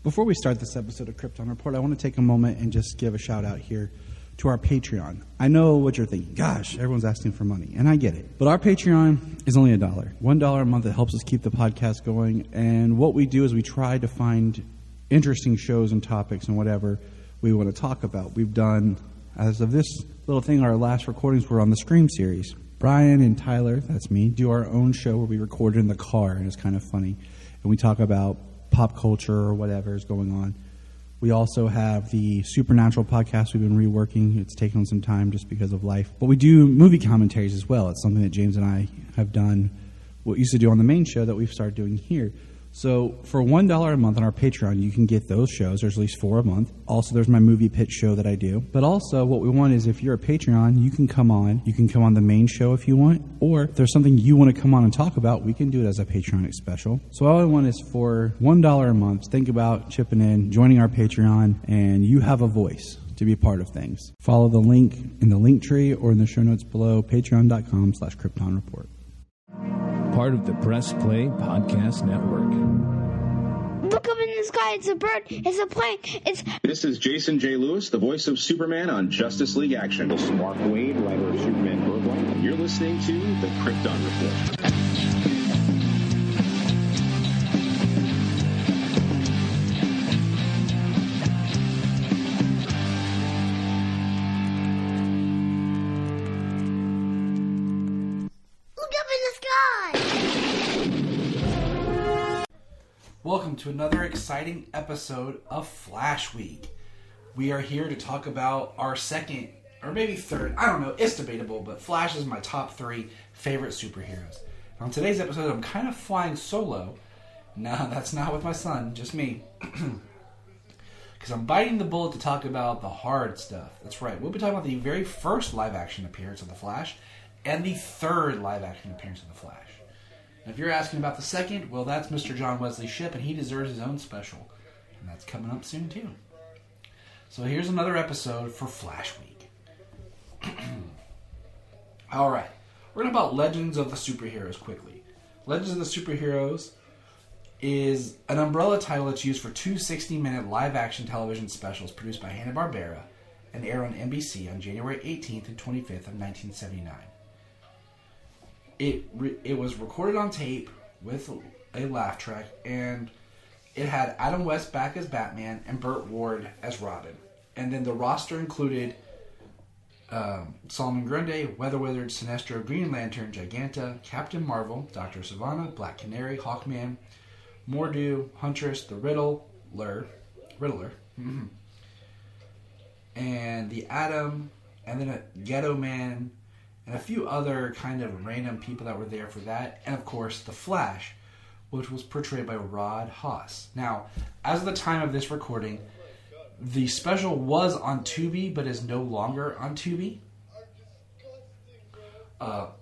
Before we start this episode of Krypton Report, I want to take a moment and just give a shout out here to our Patreon. I know what you're thinking. Gosh, everyone's asking for money, and I get it. But our Patreon is only $1. $1 a month. It helps us keep the podcast going. And what we do is we try to find interesting shows and topics and whatever we want to talk about. We've done, as of this little thing, our last recordings were on the Scream series. Brian and Tyler, that's me, do our own show where we record in the car, and it's kind of funny. And we talk about pop culture or whatever is going on. We also have the Supernatural podcast we've been reworking. It's taken on some time just because of life. But we do movie commentaries as well. It's something that James and I have done, what we used to do on the main show that we've started doing here. So for $1 a month on our Patreon, you can get those shows. There's at least 4 a month. Also, there's my movie pitch show that I do. But also, what we want is if you're a Patreon, you can come on. You can come on the main show if you want. Or if there's something you want to come on and talk about, we can do it as a Patreon special. So all I want is for $1 a month, think about chipping in, joining our Patreon, and you have a voice to be part of things. Follow the link in the link tree or in the show notes below, patreon.com/KryptonReport. Part of the Press Play Podcast Network. Look up in the sky. It's a bird. It's a plane. This is Jason J. Lewis, the voice of Superman on Justice League Action. This is Mark Wade, writer of Superman Worldwide. You're listening to the Krypton Report. Welcome to another exciting episode of Flash Week. We are here to talk about our second, or maybe third, I don't know, it's debatable, but Flash is my top 3 favorite superheroes. On today's episode, I'm kind of flying solo. No, that's not with my son, just me. Because I'm biting the bullet to talk about the hard stuff. That's right, we'll be talking about the very first live-action appearance of the Flash, and the third live-action appearance of the Flash. If you're asking about the second, well, that's Mr. John Wesley Shipp, and he deserves his own special. And that's coming up soon, too. So here's another episode for Flash Week. Alright, we're going to talk about Legends of the Superheroes quickly. Legends of the Superheroes is an umbrella title that's used for 2 60-minute live-action television specials produced by Hanna-Barbera and aired on NBC on January 18th and 25th of 1979. It was recorded on tape with a laugh track, and it had Adam West back as Batman and Burt Ward as Robin. And then the roster included Solomon Grundy, Weather-Withered, Sinestro, Green Lantern, Giganta, Captain Marvel, Dr. Sivana, Black Canary, Hawkman, Mordo, Huntress, the Riddler, and the Atom, and then a Ghetto Man, and a few other kind of random people that were there for that. And, of course, The Flash, which was portrayed by Rod Haas. Now, as of the time of this recording, the special was on Tubi, but is no longer on Tubi. There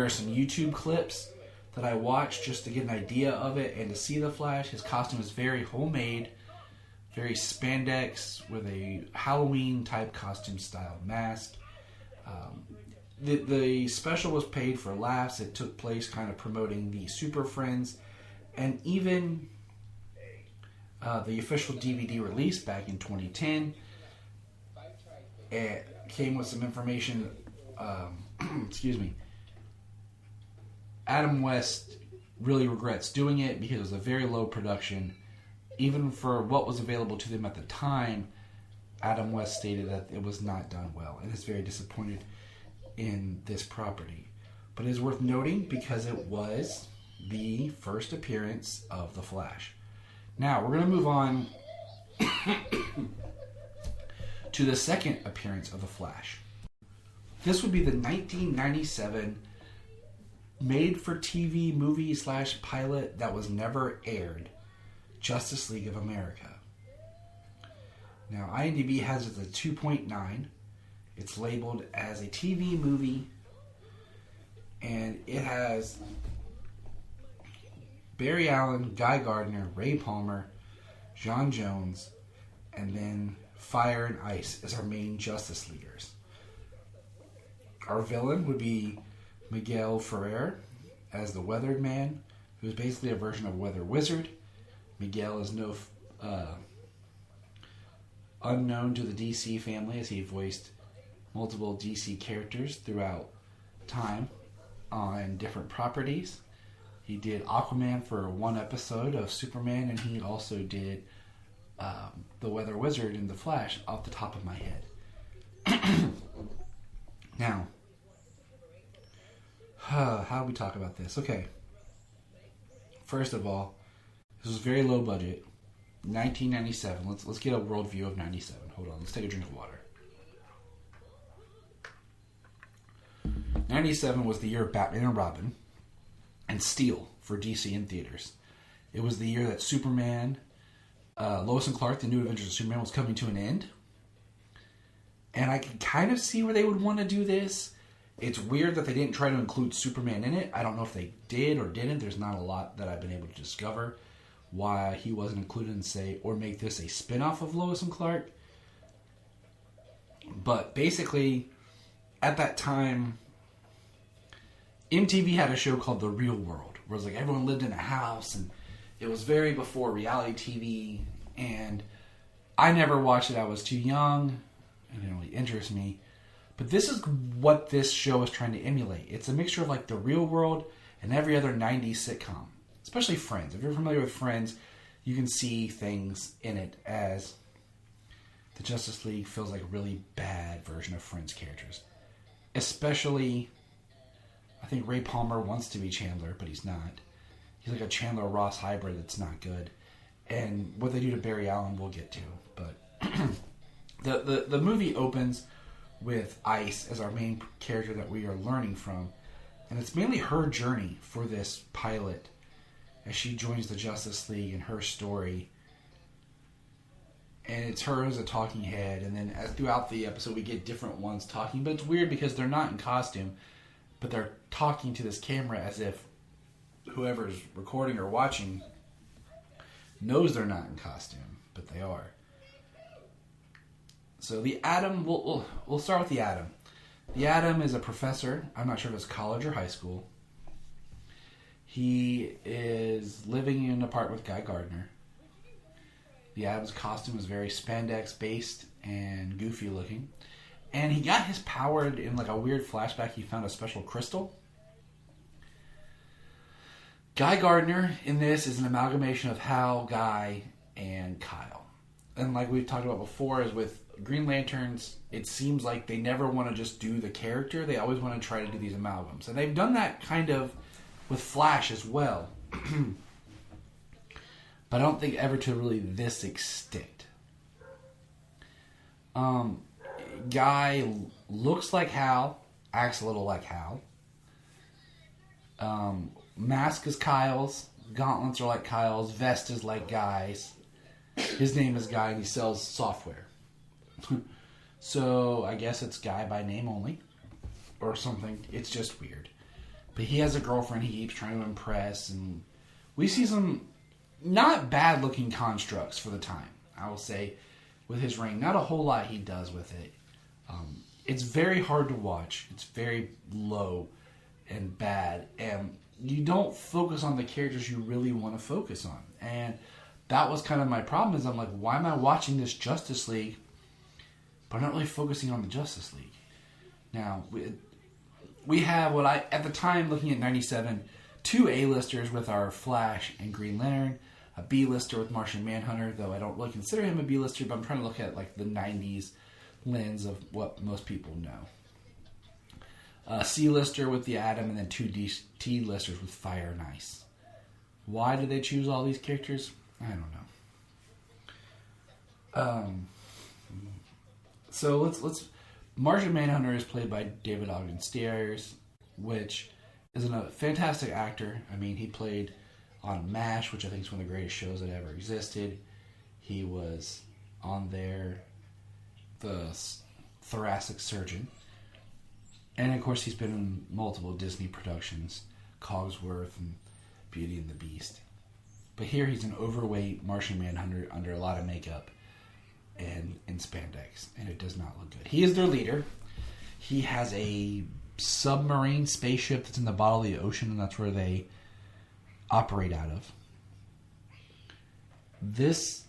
are some YouTube clips that I watched just to get an idea of it and to see The Flash. His costume is very homemade, very spandex, with a Halloween-type costume style mask. The special was paid for laughs. It took place kind of promoting the Super Friends, and even the official DVD release back in 2010 it came with some information. Adam West really regrets doing it because it was a very low production. Even for what was available to them at the time, Adam West stated that it was not done well and is very disappointed in this property. But it is worth noting because it was the first appearance of The Flash. Now, we're going to move on to the second appearance of The Flash. This would be the 1997 made-for-TV movie/pilot that was never aired, Justice League of America. Now, IMDb has it at 2.9. It's labeled as a TV movie, and it has Barry Allen, Guy Gardner, Ray Palmer, John Jones, and then Fire and Ice as our main Justice Leaguers. Our villain would be Miguel Ferrer as the Weathered Man, who is basically a version of Weather Wizard. Miguel is no unknown to the DC family, as he voiced multiple DC characters throughout time on different properties. He did Aquaman for one episode of Superman, and he also did the Weather Wizard in The Flash off the top of my head. Now, how do we talk about this? Okay. First of all, this was very low budget. 1997. Let's get a worldview of 97. Hold on. Let's take a drink of water. 97 was the year of Batman and Robin and Steel for DC in theaters. It was the year that Superman, Lois and Clark, the New Adventures of Superman, was coming to an end. And I can kind of see where they would want to do this. It's weird that they didn't try to include Superman in it. I don't know if they did or didn't. There's not a lot that I've been able to discover why he wasn't included in, say, or make this a spin-off of Lois and Clark. But basically, at that time, MTV had a show called The Real World, where it was like everyone lived in a house, and it was very before reality TV, and I never watched it. I was too young. It didn't really interest me. But this is what this show is trying to emulate. It's a mixture of like The Real World and every other 90s sitcom, especially Friends. If you're familiar with Friends, you can see things in it as the Justice League feels like a really bad version of Friends characters. Especially, I think Ray Palmer wants to be Chandler, but he's not. He's like a Chandler Ross hybrid that's not good. And what they do to Barry Allen, we'll get to. But the movie opens with Ice as our main character that we are learning from. And it's mainly her journey for this pilot as she joins the Justice League and her story. And it's her as a talking head. And then throughout the episode we get different ones talking. But it's weird because they're not in costume, but they're talking to this camera as if whoever's recording or watching knows they're not in costume, but they are. So the Atom, we'll start with the Atom. The Atom is a professor. I'm not sure if it's college or high school. He is living in an apartment with Guy Gardner. The Atom's costume is very spandex-based and goofy looking. And he got his power in like a weird flashback. He found a special crystal. Guy Gardner in this is an amalgamation of Hal, Guy, and Kyle. And like we've talked about before, is with Green Lanterns, it seems like they never want to just do the character. They always want to try to do these amalgams. And they've done that kind of with Flash as well. But I don't think ever to really this extent. Guy looks like Hal, acts a little like Hal. Mask is Kyle's, gauntlets are like Kyle's, vest is like Guy's. His name is Guy and he sells software. So I guess it's Guy by name only or something. It's just weird. But he has a girlfriend he keeps trying to impress, and we see some not bad looking constructs for the time, I will say, with his ring. Not a whole lot he does with it. It's very hard to watch. It's very low and bad, and you don't focus on the characters you really want to focus on. And that was kind of my problem, is I'm like, why am I watching this Justice League, but I'm not really focusing on the Justice League? Now, we have what I, at the time, looking at 97, 2 A-listers with our Flash and Green Lantern, a B-lister with Martian Manhunter, though I don't really consider him a B-lister, but I'm trying to look at like the 90s lens of what most people know. A C-lister with the Atom, and then 2 T-listers with Fire and Ice. Why did they choose all these characters? I don't know. So let's. Martian Manhunter is played by David Ogden Stiers, which is a fantastic actor. I mean, he played on MASH, which I think is one of the greatest shows that ever existed. He was on there, the thoracic surgeon. And, of course, he's been in multiple Disney productions, Cogsworth and Beauty and the Beast. But here he's an overweight Martian Manhunter under a lot of makeup and in spandex, and it does not look good. He is their leader. He has a submarine spaceship that's in the bottom of the ocean, and that's where they operate out of. this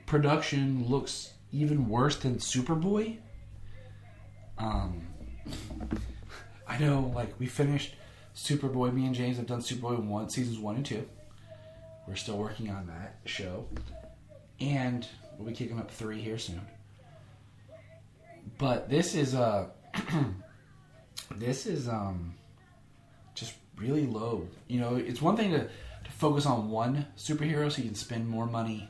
production looks even worse than Superboy. I know, like, we finished Superboy. Me and James have done Superboy seasons 1 and 2. We're still working on that show. And we'll be kicking up 3 here soon. But this is just really low. You know, it's one thing to focus on one superhero so you can spend more money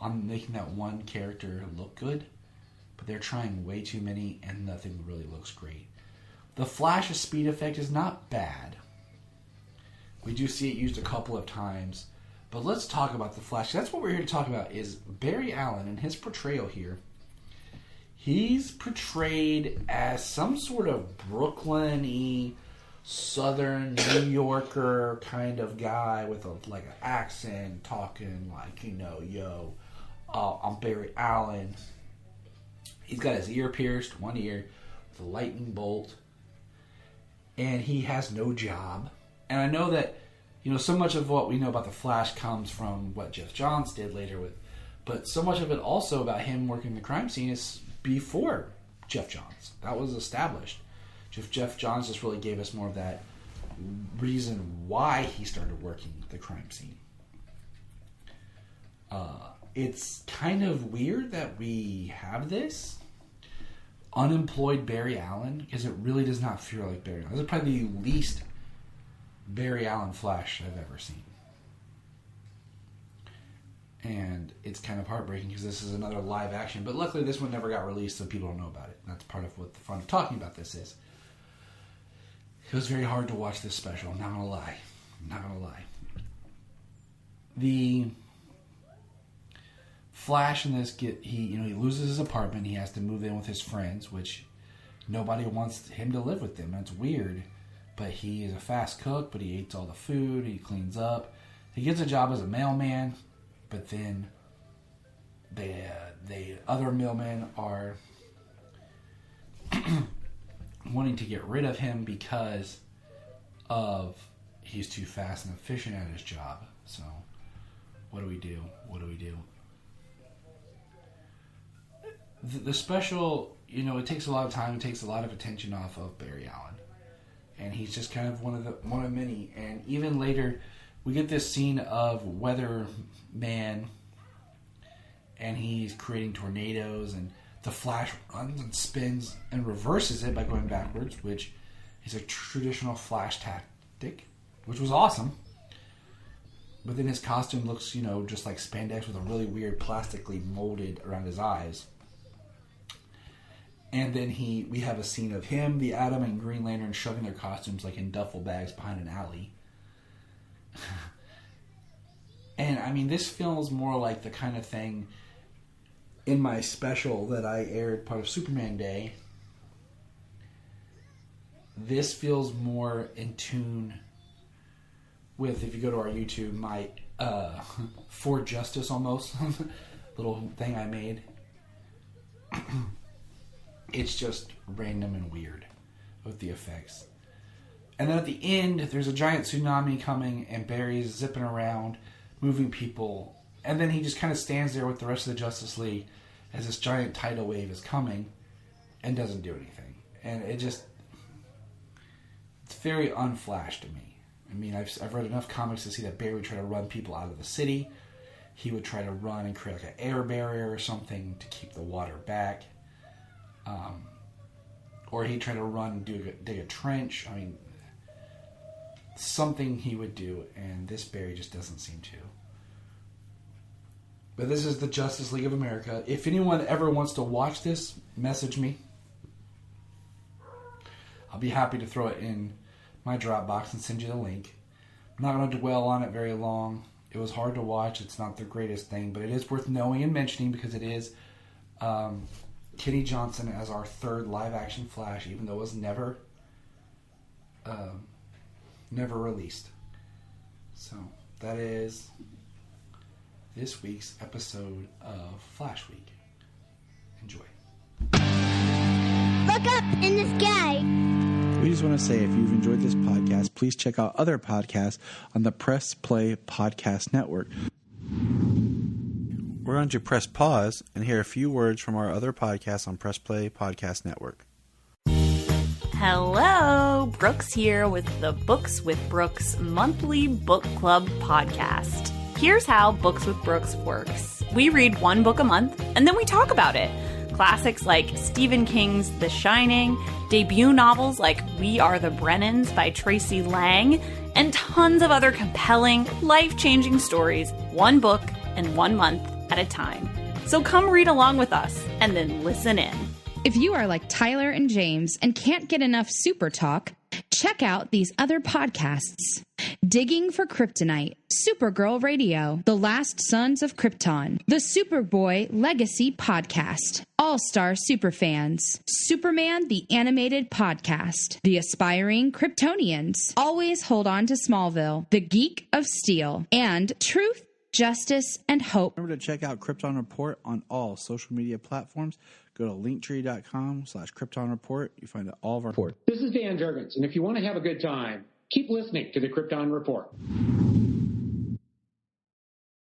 on making that one character look good. But they're trying way too many and nothing really looks great. The Flash's speed effect is not bad. We do see it used a couple of times. But let's talk about the Flash. That's what we're here to talk about, is Barry Allen and his portrayal here. He's portrayed as some sort of Brooklyn-y, Southern New Yorker kind of guy with an accent, talking like, yo, I'm Barry Allen. He's got his ear pierced, one ear, with a lightning bolt. And he has no job. And I know that, so much of what we know about the Flash comes from what Jeff Johns did later with, but so much of it also about him working the crime scene is before Jeff Johns. That was established. Jeff Johns just really gave us more of that reason why he started working the crime scene. It's kind of weird that we have this unemployed Barry Allen, because it really does not feel like Barry Allen. This is probably the least Barry Allen Flash I've ever seen. And it's kind of heartbreaking because this is another live action. But luckily this one never got released, so people don't know about it. That's part of what the fun of talking about this is. It was very hard to watch this special, I'm not going to lie. The Flash in this, he loses his apartment. He has to move in with his friends, which nobody wants him to live with them. It's weird. But he is a fast cook, but he eats all the food, he cleans up. He gets a job as a mailman, but then the other mailmen are wanting to get rid of him because of he's too fast and efficient at his job. So what do we do? The special, it takes a lot of time, it takes a lot of attention off of Barry Allen. And he's just kind of one of many. And even later, we get this scene of Weatherman, and he's creating tornadoes, and the Flash runs and spins and reverses it by going backwards, which is a traditional Flash tactic, which was awesome. But then his costume looks, just like spandex with a really weird plastically molded around his eyes. And then we have a scene of him, the Atom, and Green Lantern shoving their costumes like in duffel bags behind an alley. And I mean, this feels more like the kind of thing in my special that I aired part of Superman Day. This feels more in tune with, if you go to our YouTube, my For Justice almost little thing I made. It's just random and weird with the effects. And then at the end, there's a giant tsunami coming, and Barry's zipping around, moving people. And then he just kind of stands there with the rest of the Justice League as this giant tidal wave is coming and doesn't do anything. And it's very unflash to me. I mean, I've read enough comics to see that Barry would try to run people out of the city. He would try to run and create like an air barrier or something to keep the water back. Or he'd try to run and dig a trench. I mean, something he would do, and this Barry just doesn't seem to. But this is the Justice League of America. If anyone ever wants to watch this, message me. I'll be happy to throw it in my Dropbox and send you the link. I'm not going to dwell on it very long. It was hard to watch. It's not the greatest thing, but it is worth knowing and mentioning because it is Kenny Johnson as our third live-action Flash, even though it was never released. So that is this week's episode of Flash Week. Enjoy. Look up in the sky. We just want to say, if you've enjoyed this podcast, please check out other podcasts on the Press Play Podcast Network. we're going to press pause and hear a few words from our other podcasts on Press Play Podcast Network. Hello, Brooks here with the Books with Brooks monthly book club podcast. Here's how Books with Brooks works. We read one book a month, and then we talk about it. Classics like Stephen King's The Shining, debut novels like We Are the Brennans by Tracy Lang, and tons of other compelling, life-changing stories, one book and 1 month at a time. So come read along with us, and then listen in. If you are like Tyler and James and can't get enough super talk, check out these other podcasts. Digging for Kryptonite, Supergirl Radio, The Last Sons of Krypton, the Superboy Legacy Podcast, All-Star Superfans, Superman the Animated Podcast, The Aspiring Kryptonians, Always Hold On to Smallville, The Geek of Steel, and Truth, Justice, and Hope. Remember to check out Krypton Report on all social media platforms. Go to linktree.com/Krypton Report. You find all of our reports. This is Dan Jurgens, and if you want to have a good time, keep listening to the Krypton Report.